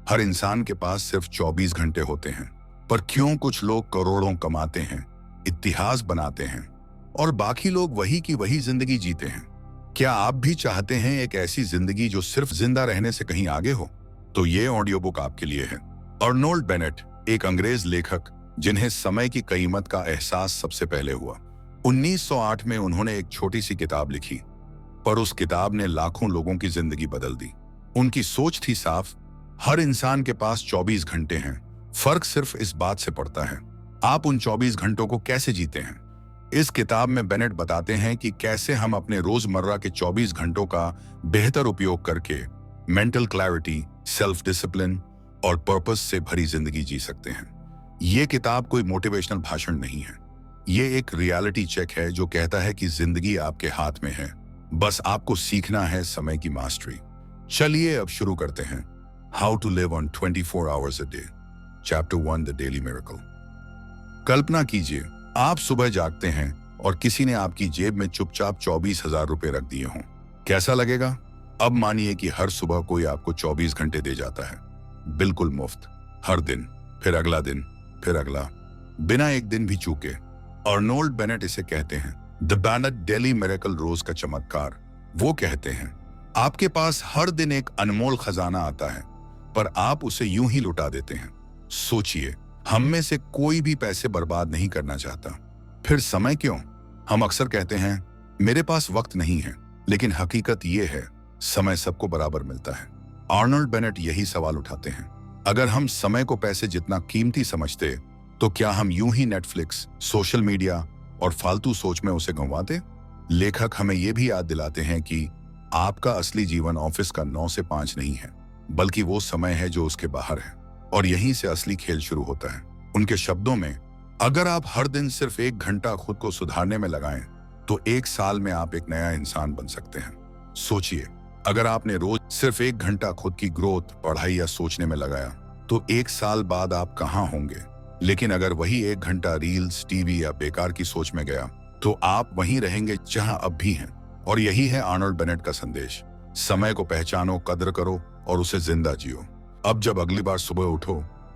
हर इंसान के पास सिर्फ 24 घंटे होते हैं, पर क्यों कुछ लोग करोड़ों कमाते हैं, इतिहास बनाते हैं और बाकी लोग वही की वही जिंदगी जीते हैं। क्या आप भी चाहते हैं एक ऐसी जिंदगी जो सिर्फ जिंदा रहने से कहीं आगे हो? तो ये ऑडियो बुक आपके लिए है। अर्नोल्ड बेनेट, एक अंग्रेज लेखक जिन्हें समय की कीमत का एहसास सबसे पहले हुआ। 1908 में उन्होंने एक छोटी सी किताब लिखी, पर उस किताब ने लाखों लोगों की जिंदगी बदल दी। उनकी सोच थी साफ, हर इंसान के पास 24 घंटे हैं, फर्क सिर्फ इस बात से पड़ता है आप उन 24 घंटों को कैसे जीते हैं। इस किताब में बेनेट बताते हैं कि कैसे हम अपने रोजमर्रा के 24 घंटों का बेहतर उपयोग करके मेंटल क्लैरिटी, सेल्फ डिसिप्लिन और पर्पस से भरी जिंदगी जी सकते हैं। ये किताब कोई मोटिवेशनल भाषण नहीं है, ये एक रियलिटी चेक है जो कहता है कि जिंदगी आपके हाथ में है, बस आपको सीखना है समय की मास्टरी। चलिए अब शुरू करते हैं। How to live on 24 hours a day, chapter 1, the daily miracle. कल्पना कीजिए, आप सुबह जागते हैं और किसी ने आपकी जेब में चुपचाप 24,000 रुपए रख दिए हों। कैसा लगेगा? अब मानिए कि हर सुबह कोई आपको 24 घंटे दे जाता है, बिल्कुल मुफ्त, हर दिन, फिर अगला दिन, फिर अगला, बिना एक दिन भी चूके। अर्नोल्ड बेनेट इसे कहते हैं द बेनेट डेली मिरेकल, रोज का चमत्कार। वो कहते हैं आपके पास हर दिन एक अनमोल खजाना आता है, पर आप उसे यूं ही लुटा देते हैं। सोचिए, हम में से कोई भी पैसे बर्बाद नहीं करना चाहता, फिर समय क्यों? हम अक्सर कहते हैं मेरे पास वक्त नहीं है, लेकिन हकीकत ये है समय सबको बराबर मिलता है। अर्नोल्ड बेनेट यही सवाल उठाते हैं, अगर हम समय को पैसे जितना कीमती समझते तो क्या हम यूं ही नेटफ्लिक्स, सोशल मीडिया और फालतू सोच में उसे गंवाते? लेखक हमें यह भी याद दिलाते हैं कि आपका असली जीवन ऑफिस का 9 से 5 नहीं है, बल्कि वो समय है जो उसके बाहर है, और यहीं से असली खेल शुरू होता है। उनके शब्दों में, अगर आप हर दिन सिर्फ 1 घंटा खुद को सुधारने में लगाएं, तो 1 साल में आप एक नया इंसान बन सकते हैं। सोचिए, अगर आपने रोज सिर्फ 1 घंटा खुद की ग्रोथ, पढ़ाई या सोचने में लगाया, तो 1 साल बाद आप कहाँ होंगे? लेकिन अगर वही 1 घंटा रील्स, टीवी या बेकार की सोच में गया, तो आप वहीं रहेंगे जहां अब भी हैं। और यही है अर्नोल्ड बेनेट का संदेश, समय को पहचानो, कद्र करो और उसे जिंदा जियो। अब जब अगली बार सुबह उठो,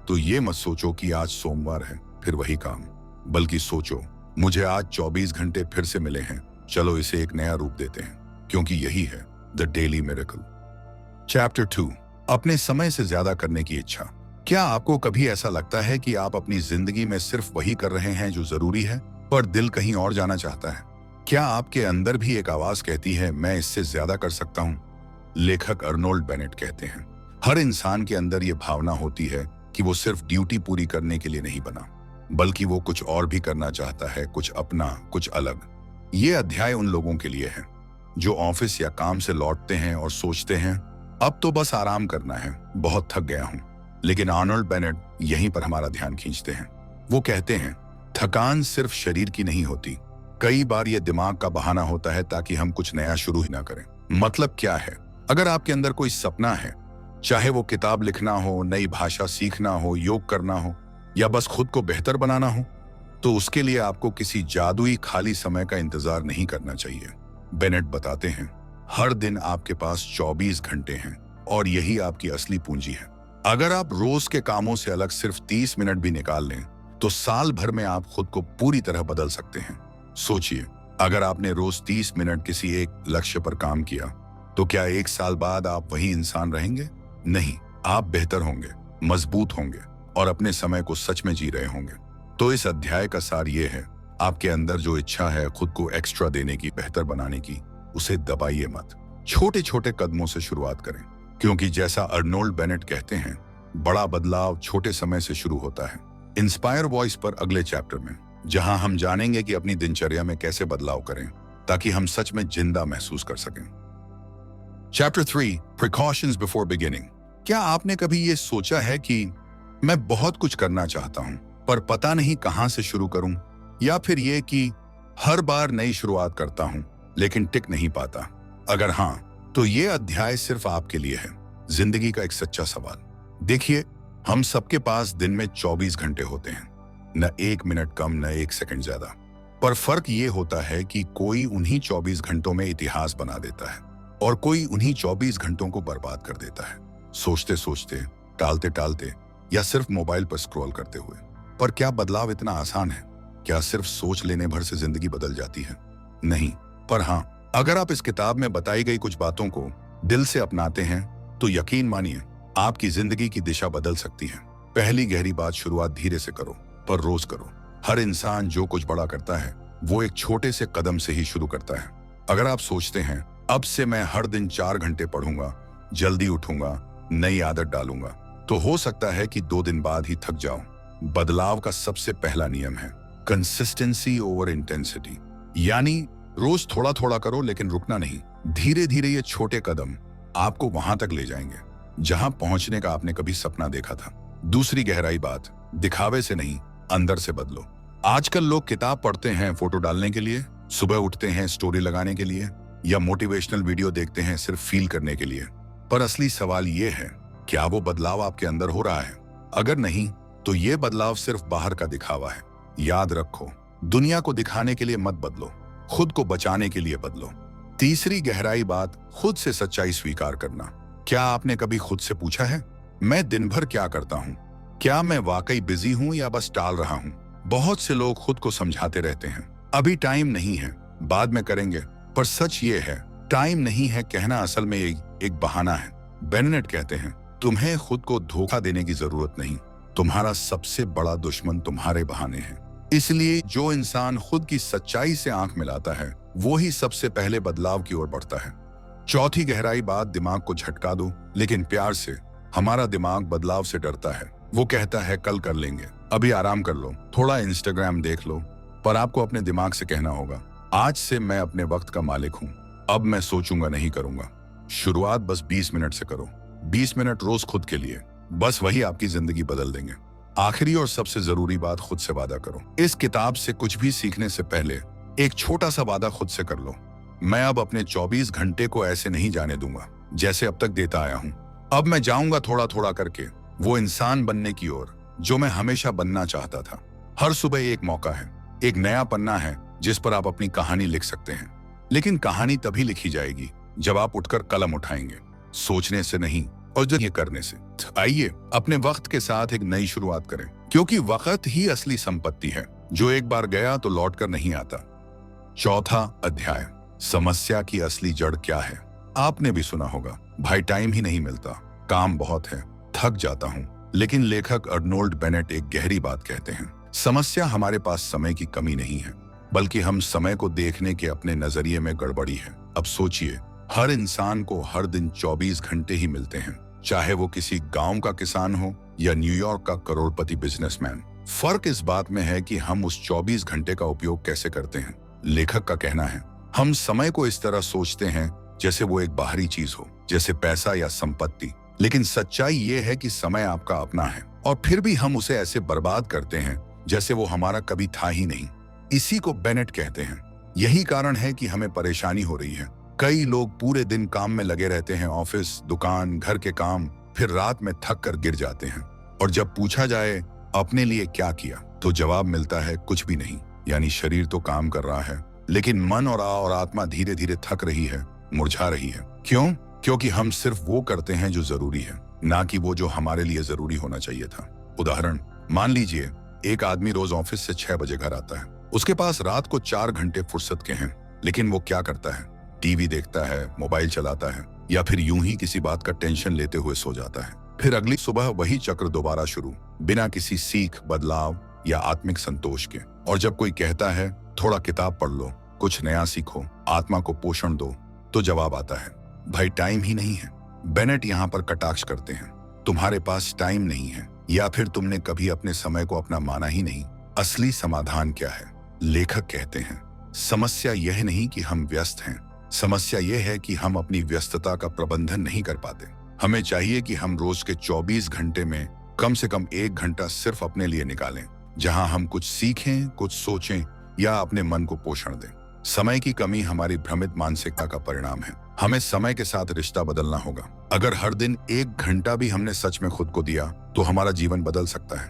तो ये मत सोचो कि आज सोमवार है फिर वही काम, बल्कि सोचो मुझे आज 24 घंटे फिर से मिले हैं, चलो इसे एक नया रूप देते हैं, क्योंकि यही है द डेली मिरेकल। चैप्टर 2, अपने समय से ज्यादा करने की इच्छा। क्या आपको कभी ऐसा लगता है कि आप अपनी जिंदगी में सिर्फ वही कर रहे हैं जो जरूरी है, पर दिल कहीं और जाना चाहता है? क्या आपके अंदर भी एक आवाज कहती है मैं इससे ज्यादा कर सकता हूं? लेखक अर्नोल्ड बेनेट कहते हैं हर इंसान के अंदर यह भावना होती है कि वो सिर्फ ड्यूटी पूरी करने के लिए नहीं बना, बल्कि वो कुछ और भी करना चाहता है, कुछ अपना, कुछ अलग। ये अध्याय उन लोगों के लिए है जो ऑफिस या काम से लौटते हैं और सोचते हैं अब तो बस आराम करना है, बहुत थक गया हूं। लेकिन अर्नोल्ड बेनेट यहीं पर हमारा ध्यान खींचते हैं। वो कहते हैं थकान सिर्फ शरीर की नहीं होती, कई बार ये दिमाग का बहाना होता है ताकि हम कुछ नया शुरू ही ना करें। मतलब क्या है? अगर आपके अंदर कोई सपना है, चाहे वो किताब लिखना हो, नई भाषा सीखना हो, योग करना हो या बस खुद को बेहतर बनाना हो, तो उसके लिए आपको किसी जादुई खाली समय का इंतजार नहीं करना चाहिए। बेनेट बताते हैं हर दिन आपके पास 24 घंटे हैं और यही आपकी असली पूंजी है। अगर आप रोज के कामों से अलग सिर्फ 30 मिनट भी निकाल लें, तो साल भर में आप खुद को पूरी तरह बदल सकते हैं। सोचिए, अगर आपने रोज 30 मिनट किसी एक लक्ष्य पर काम किया, तो क्या 1 साल बाद आप वही इंसान रहेंगे? नहीं, आप बेहतर होंगे, मजबूत होंगे और अपने समय को सच में जी रहे होंगे। तो इस अध्याय का सार ये है, आपके अंदर जो इच्छा है खुद को एक्स्ट्रा देने की, बेहतर बनाने की, उसे दबाइए मत। छोटे छोटे कदमों से शुरुआत करें, क्योंकि जैसा अर्नोल्ड बेनेट कहते हैं, बड़ा बदलाव छोटे समय से शुरू होता है। इंस्पायर वॉइस पर अगले चैप्टर में, जहां हम जानेंगे कि अपनी दिनचर्या में कैसे बदलाव करें ताकि हम सच में जिंदा महसूस कर सकें। Chapter 3, precautions before beginning. क्या आपने कभी ये सोचा है कि मैं बहुत कुछ करना चाहता हूं, पर पता नहीं कहां से शुरू करूं? या फिर ये कि हर बार नई शुरुआत करता हूं लेकिन टिक नहीं पाता? अगर हां, तो ये अध्याय सिर्फ आपके लिए है। जिंदगी का एक सच्चा सवाल। देखिए, हम सबके पास दिन में 24 घंटे होते हैं, न 1 मिनट कम, न 1 सेकंड ज्यादा। पर फर्क ये होता है कि कोई उन्हीं 24 घंटों में इतिहास बना देता है और कोई उन्हीं 24 घंटों को बर्बाद कर देता है। सोचते सोचते टालते टालते या सिर्फ मोबाइल पर स्क्रॉल करते हुए। पर क्या बदलाव इतना आसान है? क्या सिर्फ सोच लेने भर से जिंदगी बदल जाती है? नहीं। पर हाँ, अगर आप इस किताब में बताई गई कुछ बातों को दिल से अपनाते हैं तो यकीन मानिए आपकी जिंदगी की दिशा बदल सकती है। पहली गहरी बात, शुरुआत धीरे से करो, पर रोज करो। हर इंसान जो कुछ बड़ा करता है वो एक छोटे से कदम से ही शुरू करता है। अगर आप सोचते हैं अब से मैं हर दिन 4 घंटे पढ़ूंगा, जल्दी उठूंगा, नई आदत डालूंगा, तो हो सकता है कि 2 दिन बाद ही थक जाओ। बदलाव का सबसे पहला नियम है कंसिस्टेंसी ओवर इंटेंसिटी, यानी रोज थोड़ा थोड़ा करो लेकिन रुकना नहीं। धीरे धीरे ये छोटे कदम आपको वहां तक ले जाएंगे जहां पहुंचने का आपने कभी सपना देखा था। दूसरी गहराई बात, दिखावे से नहीं, अंदर से बदलो। आजकल लोग किताब पढ़ते हैं फोटो डालने के लिए, सुबह उठते हैं स्टोरी लगाने के लिए, या मोटिवेशनल वीडियो देखते हैं सिर्फ फील करने के लिए। पर असली सवाल ये है, क्या वो बदलाव आपके अंदर हो रहा है? अगर नहीं, तो ये बदलाव सिर्फ बाहर का दिखावा है। याद रखो, दुनिया को दिखाने के लिए मत बदलो, खुद को बचाने के लिए बदलो। तीसरी गहराई बात, खुद से सच्चाई स्वीकार करना। क्या आपने कभी खुद से पूछा है, मैं दिन भर क्या करता हूँ? क्या मैं वाकई बिजी हूँ या बस टाल रहा हूँ? बहुत से लोग खुद को समझाते रहते हैं, अभी टाइम नहीं है, बाद में करेंगे। पर सच ये है, टाइम नहीं है कहना असल में एक बहाना है। बेनेट कहते हैं, तुम्हें खुद को धोखा देने की जरूरत नहीं, तुम्हारा सबसे बड़ा दुश्मन तुम्हारे बहाने हैं। इसलिए जो इंसान खुद की सच्चाई से आंख मिलाता है वो ही सबसे पहले बदलाव की ओर बढ़ता है। चौथी गहराई बात, दिमाग को झटका दो लेकिन प्यार से। हमारा दिमाग बदलाव से डरता है, वो कहता है कल कर लेंगे, अभी आराम कर लो, थोड़ा इंस्टाग्राम देख लो। पर आपको अपने दिमाग से कहना होगा, आज से मैं अपने वक्त का मालिक हूं, अब मैं सोचूंगा नहीं करूंगा। शुरुआत बस 20 मिनट से करो, 20 मिनट रोज खुद के लिए, बस वही आपकी जिंदगी बदल देंगे। आखिरी और सबसे जरूरी बात, खुद से वादा करो। इस किताब से कुछ भी सीखने से पहले एक छोटा सा वादा खुद से कर लो। मैं अब अपने 24 घंटे को ऐसे नहीं जाने दूंगा जैसे अब तक देता आया हूं। अब मैं जाऊंगा थोड़ा थोड़ा करके वो इंसान बनने की ओर जो मैं हमेशा बनना चाहता था। हर सुबह एक मौका है, एक नया पन्ना है जिस पर आप अपनी कहानी लिख सकते हैं। लेकिन कहानी तभी लिखी जाएगी जब आप उठकर कलम उठाएंगे, सोचने से नहीं और जो ये करने से। आइए अपने वक्त के साथ एक नई शुरुआत करें, क्योंकि वक्त ही असली संपत्ति है जो एक बार गया तो लौट कर नहीं आता। चौथा अध्याय, समस्या की असली जड़ क्या है। आपने भी सुना होगा, भाई टाइम ही नहीं मिलता, काम बहुत है, थक जाता हूं। लेकिन लेखक अर्नोल्ड बेनेट एक गहरी बात कहते हैं, समस्या हमारे पास समय की कमी नहीं है, बल्कि हम समय को देखने के अपने नजरिए में गड़बड़ी है। अब सोचिए, हर इंसान को हर दिन 24 घंटे ही मिलते हैं, चाहे वो किसी गांव का किसान हो या न्यूयॉर्क का करोड़पति बिजनेसमैन। फर्क इस बात में है कि हम उस 24 घंटे का उपयोग कैसे करते हैं। लेखक का कहना है, हम समय को इस तरह सोचते हैं जैसे वो एक बाहरी चीज हो, जैसे पैसा या संपत्ति। लेकिन सच्चाई ये है कि समय आपका अपना है, और फिर भी हम उसे ऐसे बर्बाद करते हैं जैसे वो हमारा कभी था ही नहीं। इसी को बेनेट कहते हैं, यही कारण है कि हमें परेशानी हो रही है। कई लोग पूरे दिन काम में लगे रहते हैं, ऑफिस, दुकान, घर के काम, फिर रात में थक कर गिर जाते हैं। और जब पूछा जाए अपने लिए क्या किया, तो जवाब मिलता है कुछ भी नहीं। यानी शरीर तो काम कर रहा है, लेकिन मन और आत्मा धीरे धीरे थक रही है, मुरझा रही है। क्यों? क्योंकि हम सिर्फ वो करते हैं जो जरूरी है, ना कि वो जो हमारे लिए जरूरी होना चाहिए था। उदाहरण, मान लीजिए एक आदमी रोज ऑफिस से 6 बजे घर आता है, उसके पास रात को 4 घंटे फुर्सत के हैं, लेकिन वो क्या करता है? टीवी देखता है, मोबाइल चलाता है, या फिर यूं ही किसी बात का टेंशन लेते हुए सो जाता है। फिर अगली सुबह वही चक्र दोबारा शुरू, बिना किसी सीख, बदलाव या आत्मिक संतोष के। और जब कोई कहता है थोड़ा किताब पढ़ लो, कुछ नया सीखो, आत्मा को पोषण दो, तो जवाब आता है, भाई टाइम ही नहीं है। बेनेट यहाँ पर कटाक्ष करते हैं, तुम्हारे पास टाइम नहीं है, या फिर तुमने कभी अपने समय को अपना माना ही नहीं। असली समाधान क्या है? लेखक कहते हैं, समस्या यह नहीं कि हम व्यस्त हैं, समस्या यह है कि हम अपनी व्यस्तता का प्रबंधन नहीं कर पाते। हमें चाहिए कि हम रोज के 24 घंटे में कम से कम 1 घंटा सिर्फ अपने लिए निकालें, जहां हम कुछ सीखें, कुछ सोचें या अपने मन को पोषण दें। समय की कमी हमारी भ्रमित मानसिकता का परिणाम है। हमें समय के साथ रिश्ता बदलना होगा। अगर हर दिन 1 घंटा भी हमने सच में खुद को दिया तो हमारा जीवन बदल सकता है।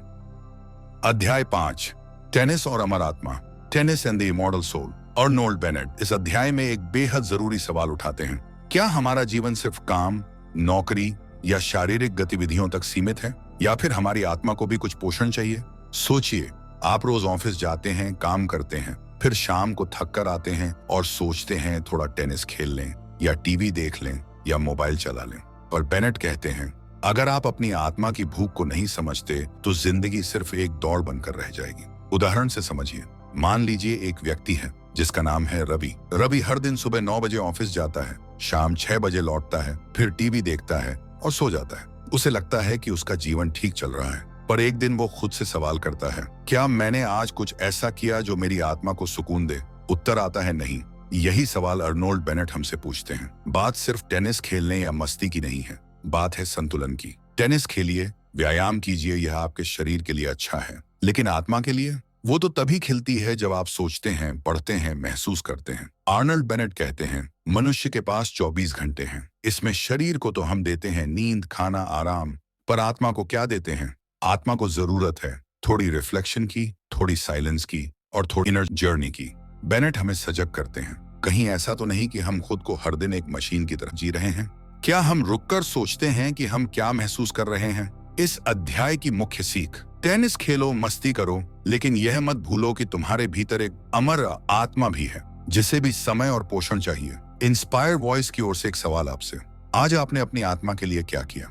अध्याय 5, टेनिस और अमर आत्मा, tennis and the immortal soul. Arnold Bennett इस अध्याय में एक बेहद जरूरी सवाल उठाते हैं, क्या हमारा जीवन सिर्फ काम, नौकरी या शारीरिक गतिविधियों तक सीमित है, या फिर हमारी आत्मा को भी कुछ पोषण चाहिए? सोचिए, आप रोज ऑफिस जाते हैं, काम करते हैं, फिर शाम को थक कर आते हैं और सोचते हैं थोड़ा टेनिस खेल लें या टीवी देख लें या मोबाइल चला लें। पर बेनेट कहते हैं, अगर आप अपनी आत्मा की भूख को नहीं समझते तो जिंदगी सिर्फ एक दौड़ बनकर रह जाएगी। उदाहरण से समझिए, मान लीजिए एक व्यक्ति है जिसका नाम है रवि। रवि हर दिन सुबह 9 बजे ऑफिस जाता है, शाम 6 बजे लौटता है, फिर टीवी देखता है और सो जाता है। उसे लगता है कि उसका जीवन ठीक चल रहा है, पर एक दिन वो खुद से सवाल करता है, क्या मैंने आज कुछ ऐसा किया जो मेरी आत्मा को सुकून दे? उत्तर आता है नहीं। यही सवाल अर्नोल्ड बेनेट हमसे पूछते हैं। बात सिर्फ टेनिस खेलने या मस्ती की नहीं है, बात है संतुलन की। टेनिस खेलिए, व्यायाम कीजिए, यह आपके शरीर के लिए अच्छा है, लेकिन आत्मा के लिए? वो तो तभी खिलती है जब आप सोचते हैं, पढ़ते हैं, महसूस करते हैं। आर्नल्ड बेनेट कहते हैं, मनुष्य के पास 24 घंटे हैं। इसमें शरीर को तो हम देते हैं नींद, खाना, आराम, पर आत्मा को क्या देते हैं? आत्मा को जरूरत है थोड़ी रिफ्लेक्शन की, थोड़ी साइलेंस की और थोड़ी इनर जर्नी की। बेनेट हमें सजग करते हैं। कहीं ऐसा तो नहीं कि हम खुद को हर दिन एक मशीन की तरह जी रहे हैं? क्या हम रुककर सोचते हैं कि हम क्या महसूस कर रहे हैं? इस अध्याय की मुख्य सीख, टेनिस खेलो, मस्ती करो, लेकिन यह मत भूलो कि तुम्हारे भीतर एक अमर आत्मा भी है, जिसे भी समय और पोषण चाहिए। इंस्पायर वॉइस की ओर से एक सवाल आपसे, आज आपने अपनी आत्मा के लिए क्या किया?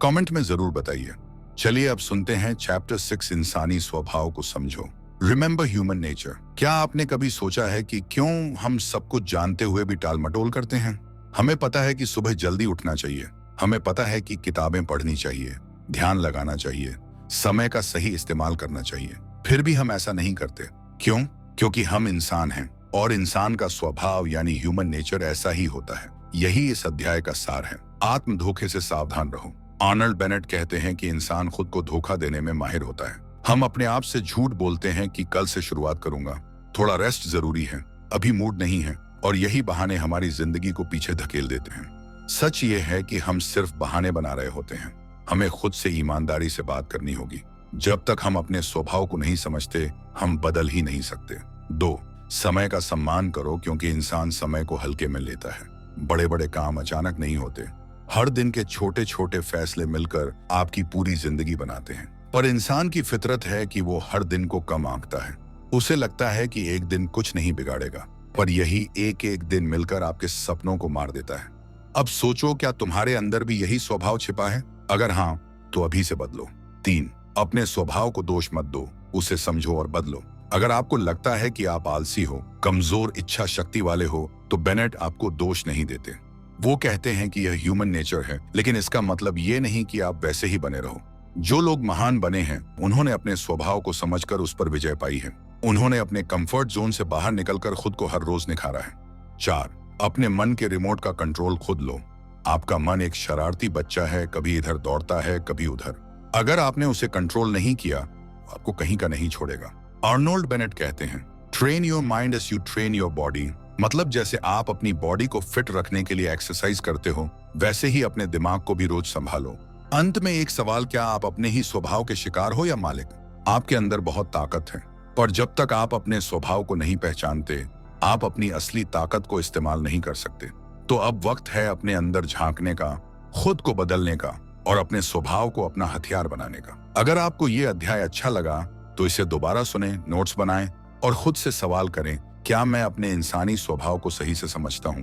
कमेंट में जरूर बताइए। चलिए अब सुनते हैं चैप्टर 6, इंसानी स्वभाव को समझो। Remember human nature. क्या आपने कभी सोचा है कि क्यों हम सब कुछ जानते हुए भी टाल मटोल करते हैं? हमें पता है कि सुबह जल्दी उठना चाहिए, हमें पता है कि किताबें पढ़नी चाहिए, ध्यान लगाना चाहिए, समय का सही इस्तेमाल करना चाहिए, फिर भी हम ऐसा नहीं करते। क्यों? क्योंकि हम इंसान हैं और इंसान का स्वभाव यानी ह्यूमन नेचर ऐसा ही होता है। यही इस अध्याय का सार है। आत्म धोखे से सावधान रहो। आर्नल्ड बेनेट कहते हैं कि इंसान खुद को धोखा देने में माहिर होता है। हम अपने आप से झूठ बोलते हैं कि कल से शुरुआत करूंगा, थोड़ा रेस्ट जरूरी है, अभी मूड नहीं है, और यही बहाने हमारी जिंदगी को पीछे धकेल देते हैं। सच ये है कि हम सिर्फ बहाने बना रहे होते हैं। हमें खुद से ईमानदारी से बात करनी होगी। जब तक हम अपने स्वभाव को नहीं समझते, हम बदल ही नहीं सकते। 2, समय का सम्मान करो, क्योंकि इंसान समय को हल्के में लेता है। बड़े बड़े काम अचानक नहीं होते। हर दिन के छोटे छोटे फैसले मिलकर आपकी पूरी जिंदगी बनाते हैं। पर इंसान की फितरत है कि वो हर दिन को कम आंकता है। उसे लगता है कि एक दिन कुछ नहीं बिगाड़ेगा, पर यही एक एक दिन मिलकर आपके सपनों को मार देता है। अब सोचो, क्या तुम्हारे अंदर भी यही स्वभाव छिपा है? अगर हाँ, तो अभी से बदलो। 3, अपने स्वभाव को दोष मत दो, उसे समझो और बदलो। अगर आपको लगता है कि आप आलसी हो, कमजोर इच्छा शक्ति वाले हो, तो बेनेट आपको दोष नहीं देते। वो कहते हैं कि यह ह्यूमन नेचर है, लेकिन इसका मतलब ये नहीं कि आप वैसे ही बने रहो। जो लोग महान बने हैं, उन्होंने अपने स्वभाव को समझकर उस पर विजय पाई है। उन्होंने अपने कंफर्ट जोन से बाहर निकलकर खुद को हर रोज निखारा है। 4, अपने मन के रिमोट का कंट्रोल खुद लो। आपका मन एक शरारती बच्चा है, कभी इधर दौड़ता है, कभी उधर। अगर आपने उसे कंट्रोल नहीं किया, आपको कहीं का नहीं छोड़ेगा। आर्नोल्ड बेनेट कहते हैं, train your mind as you train your body. मतलब जैसे आप अपनी बॉडी को फिट रखने के लिए एक्सरसाइज करते हो, वैसे ही अपने दिमाग को भी रोज संभालो। अंत में एक सवाल, क्या आप अपने ही स्वभाव के शिकार हो या मालिक? आपके अंदर बहुत ताकत है, पर जब तक आप अपने स्वभाव को नहीं पहचानते, आप अपनी असली ताकत को इस्तेमाल नहीं कर सकते। तो अब वक्त है अपने अंदर झांकने का, खुद को बदलने का और अपने स्वभाव को अपना हथियार बनाने का। अगर आपको ये अध्याय अच्छा लगा तो इसे दोबारा सुने, नोट्स बनाएं और खुद से सवाल करें, क्या मैं अपने इंसानी स्वभाव को सही से समझता हूं?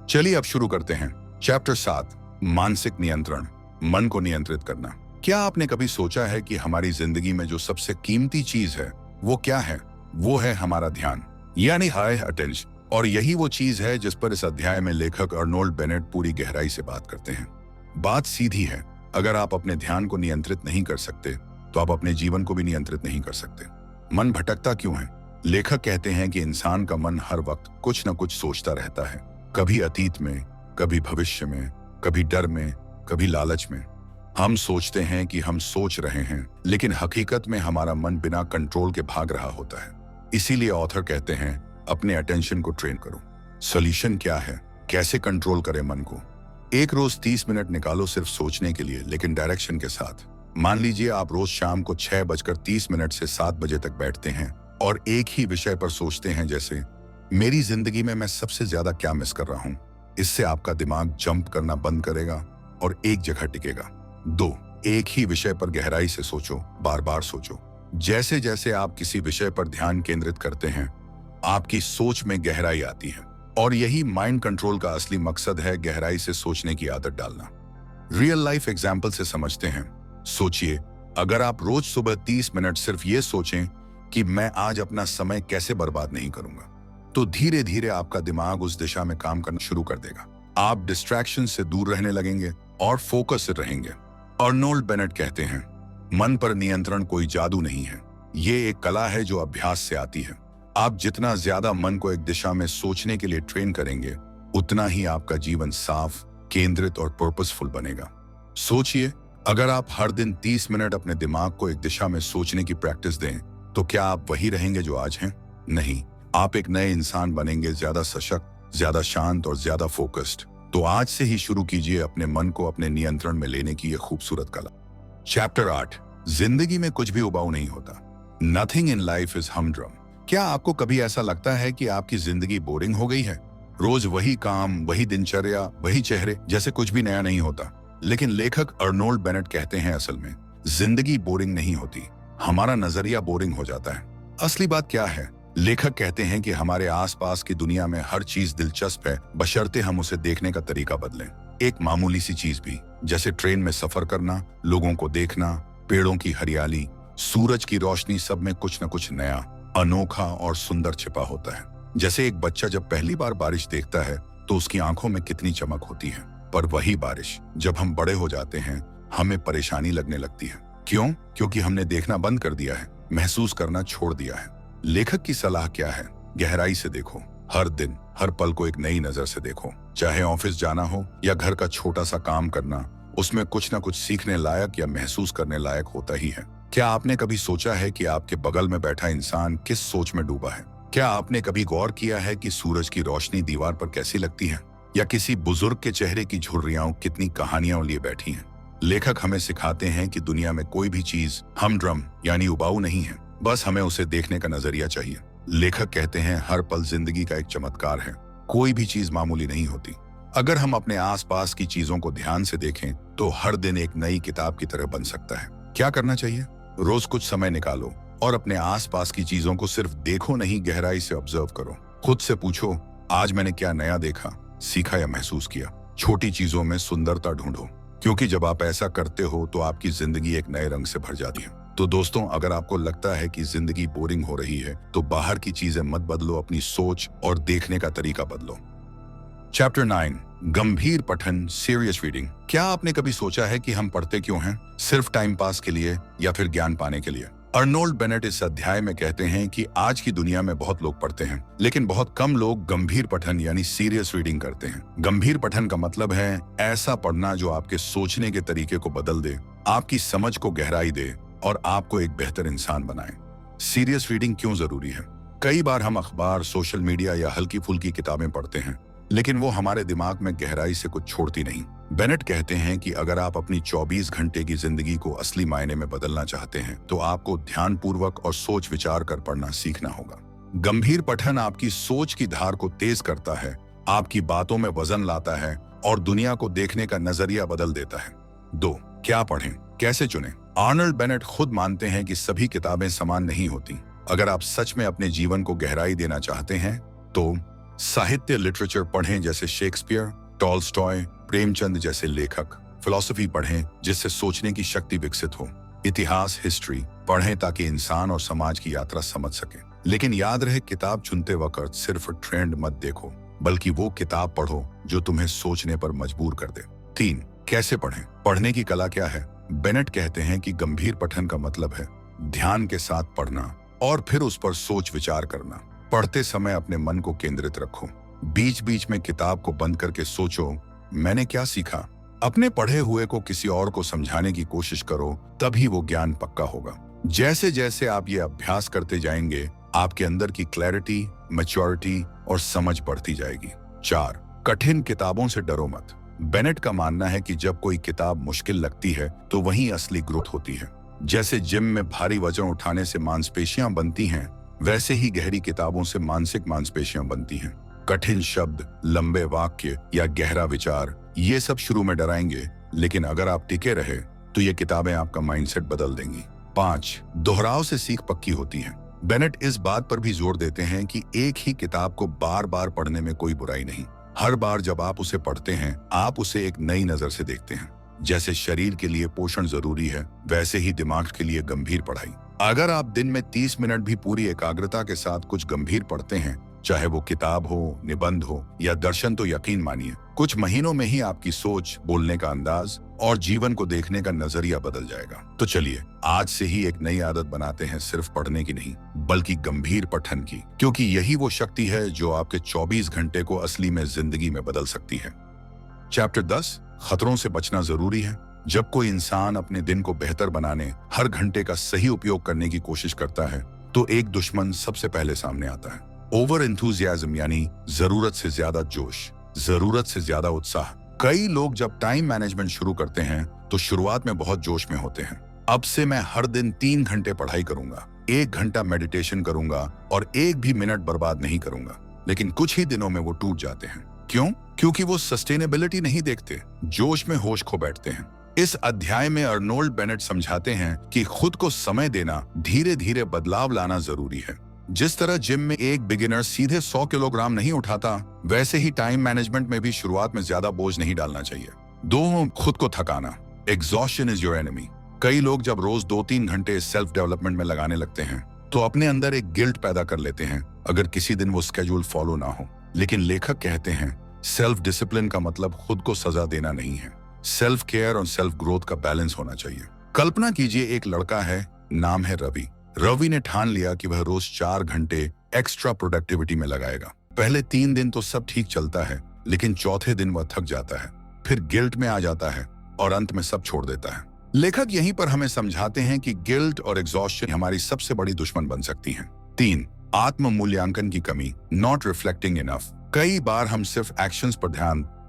चलिए अब शुरू करते हैं। चैप्टर 7, मानसिक नियंत्रण, मन को नियंत्रित करना। क्या आपने कभी सोचा है कि हमारी जिंदगी में जो सबसे कीमती चीज है वो क्या है? वो है हमारा ध्यान, यानी हाई अटेंशन। और यही वो चीज है जिस पर इस अध्याय में लेखक अर्नोल्ड बेनेट पूरी गहराई से बात करते हैं। बात सीधी है, अगर आप अपने ध्यान को नियंत्रित नहीं कर सकते तो आप अपने जीवन को भी नियंत्रित नहीं कर सकते। मन भटकता क्यों है? लेखक कहते हैं कि इंसान का मन हर वक्त कुछ न कुछ सोचता रहता है, कभी अतीत में, कभी भविष्य में, कभी डर में, कभी लालच में। हम सोचते हैं कि हम सोच रहे हैं, लेकिन हकीकत में हमारा मन बिना कंट्रोल के भाग रहा होता है। इसीलिए ऑथर कहते हैं, अपने अटेंशन को ट्रेन करो। सॉल्यूशन क्या है? कैसे कंट्रोल करें मन को? एक रोज 30 मिनट निकालो सिर्फ सोचने के लिए, लेकिन डायरेक्शन के साथ। मान लीजिए आप रोज शाम को 6:30 से 7 बजे तक बैठते हैं और एक ही विषय पर सोचते हैं, जैसे मेरी जिंदगी में मैं सबसे ज्यादा क्या मिस कर रहा हूं। इससे आपका दिमाग जंप करना बंद करेगा और एक जगह टिकेगा। 2, एक ही विषय पर गहराई से सोचो, बार बार सोचो। जैसे जैसे आप किसी विषय पर ध्यान केंद्रित करते हैं, आपकी सोच में गहराई आती है, और यही माइंड कंट्रोल का असली मकसद है, गहराई से सोचने की आदत डालना। रियल लाइफ एग्जाम्पल से समझते हैं। सोचिए, अगर आप रोज सुबह 30 मिनट सिर्फ ये सोचें कि मैं आज अपना समय कैसे बर्बाद नहीं करूंगा, तो धीरे धीरे आपका दिमाग उस दिशा में काम करना शुरू कर देगा। आप डिस्ट्रैक्शन से दूर रहने लगेंगे और फोकस से रहेंगे। अर्नोल्ड बेनेट कहते हैं, मन पर नियंत्रण कोई जादू नहीं है, ये एक कला है जो अभ्यास से आती है। आप जितना ज्यादा मन को एक दिशा में सोचने के लिए ट्रेन करेंगे, उतना ही आपका जीवन साफ, केंद्रित और पर्पसफुल बनेगा। सोचिए, अगर आप हर दिन 30 मिनट अपने दिमाग को एक दिशा में सोचने की प्रैक्टिस दें, तो क्या आप वही रहेंगे जो आज हैं? नहीं, आप एक नए इंसान बनेंगे, ज्यादा सशक्त, ज्यादा शांत और ज्यादा फोकस्ड। तो आज से ही शुरू कीजिए अपने मन को अपने नियंत्रण में लेने की यह खूबसूरत कला। चैप्टर 8, जिंदगी में कुछ भी उबाऊ नहीं होता। Nothing in life is हमड्रम। क्या आपको कभी ऐसा लगता है कि आपकी जिंदगी बोरिंग हो गई है? रोज वही काम, वही दिनचर्या, वही चेहरे, जैसे कुछ भी नया नहीं होता। लेकिन लेखक अर्नोल्ड बेनेट कहते हैं, असल में जिंदगी बोरिंग नहीं होती, हमारा नजरिया बोरिंग हो जाता है। असली बात क्या है? लेखक कहते हैं कि हमारे आसपास की दुनिया में हर चीज दिलचस्प है, बशर्ते हम उसे देखने का तरीका बदलें। एक मामूली सी चीज भी, जैसे ट्रेन में सफर करना, लोगों को देखना, पेड़ों की हरियाली, सूरज की रोशनी, सब में कुछ न कुछ नया, अनोखा और सुंदर छिपा होता है। जैसे एक बच्चा जब पहली बार बारिश देखता है तो उसकी आंखों में कितनी चमक होती है, पर वही बारिश जब हम बड़े हो जाते हैं, हमें परेशानी लगने लगती है। क्यों? क्योंकि हमने देखना बंद कर दिया है, महसूस करना छोड़ दिया है। लेखक की सलाह क्या है? गहराई से देखो, हर दिन, हर पल को एक नई नजर से देखो। चाहे ऑफिस जाना हो या घर का छोटा सा काम करना, उसमें कुछ ना कुछ सीखने लायक या महसूस करने लायक होता ही है। क्या आपने कभी सोचा है कि आपके बगल में बैठा इंसान किस सोच में डूबा है? क्या आपने कभी गौर किया है कि सूरज की रोशनी दीवार पर कैसी लगती है, या किसी बुजुर्ग के चेहरे की झुर्रियां कितनी कहानियां लिए बैठी हैं? लेखक हमें सिखाते हैं कि दुनिया में कोई भी चीज हमड्रम यानी उबाऊ नहीं है, बस हमें उसे देखने का नजरिया चाहिए। लेखक कहते हैं, हर पल जिंदगी का एक चमत्कार है, कोई भी चीज मामूली नहीं होती। अगर हम अपने आसपास की चीजों को ध्यान से देखें, तो हर दिन एक नई किताब की तरह बन सकता है। क्या करना चाहिए? रोज कुछ समय निकालो और अपने आसपास की चीजों को सिर्फ देखो नहीं, गहराई से ऑब्जर्व करो। खुद से पूछो, आज मैंने क्या नया देखा, सीखा या महसूस किया? छोटी चीजों में सुंदरता ढूंढो, क्योंकि जब आप ऐसा करते हो तो आपकी जिंदगी एक नए रंग से भर जाती है। तो दोस्तों, अगर आपको लगता है कि जिंदगी बोरिंग हो रही है, तो बाहर की चीजें मत बदलो, अपनी सोच और देखने का तरीका बदलो। चैप्टर 9, गंभीर पठन, सीरियस रीडिंग। क्या आपने कभी सोचा है कि हम पढ़ते क्यों हैं? सिर्फ टाइम पास के लिए या फिर ज्ञान पाने के लिए? अर्नोल्ड बेनेट इस अध्याय में कहते हैं कि आज की दुनिया में बहुत लोग पढ़ते हैं, लेकिन बहुत कम लोग गंभीर पठन यानी सीरियस रीडिंग करते हैं। गंभीर पठन का मतलब है ऐसा पढ़ना जो आपके सोचने के तरीके को बदल दे, आपकी समझ को गहराई दे और आपको एक बेहतर इंसान बनाए। सीरियस रीडिंग क्यों जरूरी है? कई बार हम अखबार, सोशल मीडिया या हल्की फुल्की किताबें पढ़ते हैं, लेकिन वो हमारे दिमाग में गहराई से कुछ छोड़ती नहीं। बेनेट कहते हैं कि अगर आप अपनी 24 घंटे की जिंदगी को असली मायने में बदलना चाहते हैं, तो आपको ध्यानपूर्वक और सोच विचार कर पढ़ना सीखना होगा। गंभीर पठन आपकी सोच की धार को तेज करता है, आपकी बातों में वजन लाता है और दुनिया को देखने का नजरिया बदल देता है। 2, क्या पढ़ें, कैसे चुनें? अर्नोल्ड बेनेट खुद मानते हैं कि सभी किताबें समान नहीं होती। अगर आप सच में अपने जीवन को गहराई देना चाहते हैं, तो साहित्य, लिटरेचर पढ़ें जैसे शेक्सपियर, टॉल्स्टॉय, प्रेमचंद जैसे लेखक। फिलॉसफी पढ़ें जिससे सोचने की शक्ति विकसित हो। इतिहास, हिस्ट्री पढ़ें ताकि इंसान और समाज की यात्रा समझ सके। लेकिन याद रहे, किताब चुनते वक्त सिर्फ ट्रेंड मत देखो, बल्कि वो किताब पढ़ो जो तुम्हें सोचने पर मजबूर कर दे। 3, कैसे पढ़ें? पढ़ने की कला क्या है? बेनेट कहते हैं कि गंभीर पठन का मतलब है ध्यान के साथ पढ़ना और फिर उस पर सोच विचार करना। पढ़ते समय अपने मन को केंद्रित रखो, बीच बीच में किताब को बंद करके सोचो, मैंने क्या सीखा? अपने पढ़े हुए को किसी और को समझाने की कोशिश करो, तभी वो ज्ञान पक्का होगा। जैसे जैसे आप ये अभ्यास करते जाएंगे, आपके अंदर की क्लैरिटी, मैच्योरिटी और समझ बढ़ती जाएगी। 4, कठिन किताबों से डरो मत। बेनेट का मानना है कि जब कोई किताब मुश्किल लगती है, तो वहीं असली ग्रोथ होती है। जैसे जिम में भारी वजन उठाने से मांसपेशियां बनती हैं, वैसे ही गहरी किताबों से मानसिक मांसपेशियां बनती हैं। कठिन शब्द, लंबे वाक्य या गहरा विचार, ये सब शुरू में डराएंगे, लेकिन अगर आप टिके रहे तो ये किताबें आपका माइंडसेट बदल देंगी। 5. दोहराव से सीख पक्की होती है। बेनेट इस बात पर भी जोर देते हैं कि एक ही किताब को बार बार पढ़ने में कोई बुराई नहीं। हर बार जब आप उसे पढ़ते हैं, आप उसे एक नई नजर से देखते हैं। जैसे शरीर के लिए पोषण जरूरी है, वैसे ही दिमाग के लिए गंभीर पढ़ाई। अगर आप दिन में 30 मिनट भी पूरी एकाग्रता के साथ कुछ गंभीर पढ़ते हैं, चाहे वो किताब हो, निबंध हो या दर्शन, तो यकीन मानिए कुछ महीनों में ही आपकी सोच, बोलने का अंदाज और जीवन को देखने का नजरिया बदल जाएगा। तो चलिए आज से ही एक नई आदत बनाते हैं, सिर्फ पढ़ने की नहीं बल्कि गंभीर पठन की, क्योंकि यही वो शक्ति है जो आपके 24 घंटे को असली में जिंदगी में बदल सकती है। चैप्टर 10, खतरों से बचना जरूरी है। जब कोई इंसान अपने दिन को बेहतर बनाने हर घंटे का सही उपयोग करने की कोशिश करता है, तो एक दुश्मन सबसे पहले सामने आता है। ओवर एंथुजियाज्म, यानी जरूरत से ज्यादा जोश, जरूरत से ज्यादा उत्साह। कई लोग जब टाइम मैनेजमेंट शुरू करते हैं तो शुरुआत में बहुत जोश में होते हैं। अब से मैं हर दिन 3 घंटे पढ़ाई करूंगा, 1 घंटा मेडिटेशन करूंगा और 1 भी मिनट बर्बाद नहीं करूंगा। लेकिन कुछ ही दिनों में वो टूट जाते हैं। क्यों? क्योंकि वो सस्टेनेबिलिटी नहीं देखते, जोश में होश खो बैठते हैं। इस अध्याय में अर्नोल्ड बेनेट समझाते हैं कि खुद को समय देना, धीरे धीरे बदलाव लाना जरूरी है। जिस तरह जिम में एक बिगिनर सीधे 100 किलोग्राम नहीं उठाता, वैसे ही टाइम मैनेजमेंट में भी शुरुआत में ज्यादा बोझ नहीं डालना चाहिए। 2. खुद को थकाना। Exhaustion is your enemy. कई लोग जब रोज 2-3 घंटे सेल्फ डेवलपमेंट में लगाने लगते हैं तो अपने अंदर एक गिल्ट पैदा कर लेते हैं अगर किसी दिन वो स्केड्यूल फॉलो ना हो। लेकिन लेखक कहते हैं सेल्फ डिसिप्लिन का मतलब खुद को सजा देना नहीं है। सेल्फ केयर और सेल्फ ग्रोथ का बैलेंस होना चाहिए। कल्पना कीजिए एक लड़का है, नाम है रवि। रवि ने ठान लिया कि वह रोज 4 घंटे एक्स्ट्रा प्रोडक्टिविटी में लगाएगा। पहले 3 दिन तो सब ठीक चलता है, लेकिन चौथे दिन वह थक जाता है, फिर गिल्ट में आ जाता है और अंत में सब छोड़ देता है। लेखक यहीं पर हमें समझाते हैं कि गिल्ट और एग्जॉस्शन हमारी सबसे बड़ी दुश्मन बन सकती हैं। 3. आत्म मूल्यांकन की कमी, नॉट रिफ्लेक्टिंग इनफ। कई बार हम सिर्फ एक्शंस पर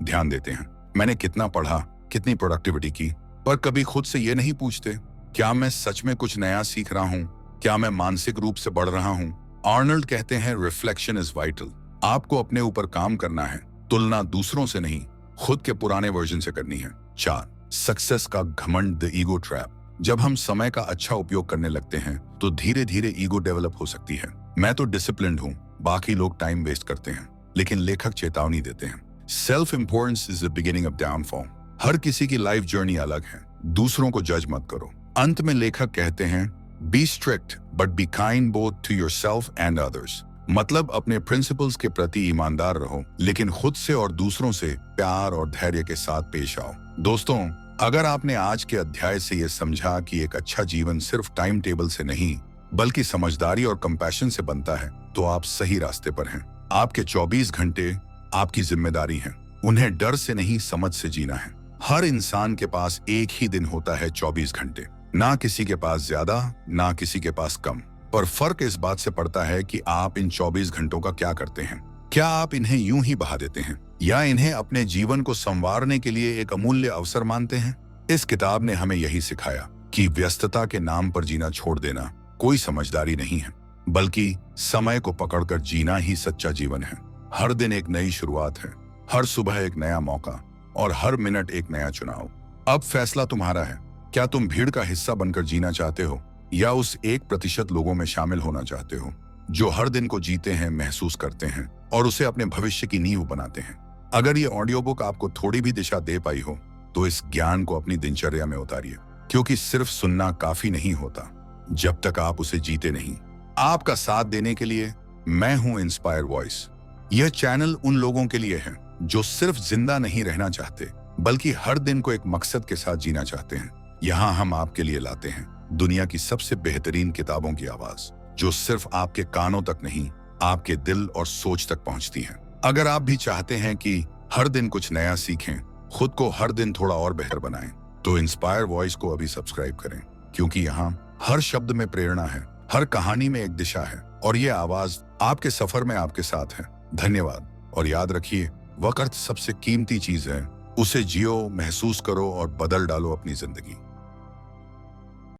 ध्यान देते हैं। मैंने कितना पढ़ा, कितनी प्रोडक्टिविटी की, पर कभी खुद से ये नहीं पूछते क्या मैं सच में कुछ नया सीख रहा हूँ, क्या मैं मानसिक रूप से बढ़ रहा हूँ। आर्नल्ड कहते हैं रिफ्लेक्शन इज वाइटल। आपको अपने ऊपर काम करना है, तुलना दूसरों से नहीं, खुद के पुराने वर्जन से करनी है। 4. सक्सेस का घमंड, द ईगो ट्रैप। जब हम समय का अच्छा उपयोग करने लगते हैं तो धीरे धीरे ईगो डेवलप हो सकती है। मैं तो डिसिप्लिन्ड हूँ, बाकी लोग टाइम वेस्ट करते हैं। लेकिन लेखक चेतावनी देते हैं, self importance is the beginning of downfall. हर किसी की लाइफ जर्नी अलग है, दूसरों को जज मत करो। अंत में लेखक कहते हैं be strict but be kind both to yourself and others. मतलब अपने प्रिंसिपल्स के प्रति ईमानदार रहो, लेकिन खुद से और दूसरों से प्यार और धैर्य के साथ पेश आओ। दोस्तों, अगर आपने आज के अध्याय से ये समझा कि एक अच्छा जीवन सिर्फ टाइम टेबल से नहीं बल्कि समझदारी और कंपैशन से बनता है, तो आप सही रास्ते पर हैं। आपके 24 घंटे आपकी जिम्मेदारी हैं। उन्हें डर से नहीं, समझ से जीना है। हर इंसान के पास एक ही दिन होता है, 24 घंटे। ना किसी के पास ज्यादा, ना किसी के पास कम। पर फर्क इस बात से पड़ता है कि आप इन 24 घंटों का क्या करते हैं। क्या आप इन्हें यूं ही बहा देते हैं या इन्हें अपने जीवन को संवारने के लिए एक अमूल्य अवसर मानते हैं? इस किताब ने हमें यही सिखाया कि व्यस्तता के नाम पर जीना छोड़ देना कोई समझदारी नहीं है, बल्कि समय को पकड़कर जीना ही सच्चा जीवन है। हर दिन एक नई शुरुआत है, हर सुबह एक नया मौका और हर मिनट एक नया चुनाव। अब फैसला तुम्हारा है। क्या तुम भीड़ का हिस्सा बनकर जीना चाहते हो या उस 1% लोगों में शामिल होना चाहते हो जो हर दिन को जीते हैं, महसूस करते हैं और उसे अपने भविष्य की नींव बनाते हैं? अगर ये ऑडियो बुक आपको थोड़ी भी दिशा दे पाई हो तो इस ज्ञान को अपनी दिनचर्या में उतारिए, क्योंकि सिर्फ सुनना काफी नहीं होता जब तक आप उसे जीते नहीं। आपका साथ देने के लिए मैं हूं इंस्पायर वॉइस। यह चैनल उन लोगों के लिए है जो सिर्फ जिंदा नहीं रहना चाहते बल्कि हर दिन को एक मकसद के साथ जीना चाहते हैं। यहाँ हम आपके लिए लाते हैं दुनिया की सबसे बेहतरीन किताबों की आवाज, जो सिर्फ आपके कानों तक नहीं, आपके दिल और सोच तक पहुंचती है। अगर आप भी चाहते हैं कि हर दिन कुछ नया सीखें, खुद को हर दिन थोड़ा और बेहतर बनाएं, तो इंस्पायर वॉइस को अभी सब्सक्राइब करें, क्योंकि यहाँ हर शब्द में प्रेरणा है, हर कहानी में एक दिशा है और ये आवाज आपके सफर में आपके साथ है। धन्यवाद और याद रखिए, वक्त सबसे कीमती चीज है, उसे जियो, महसूस करो और बदल डालो अपनी जिंदगी।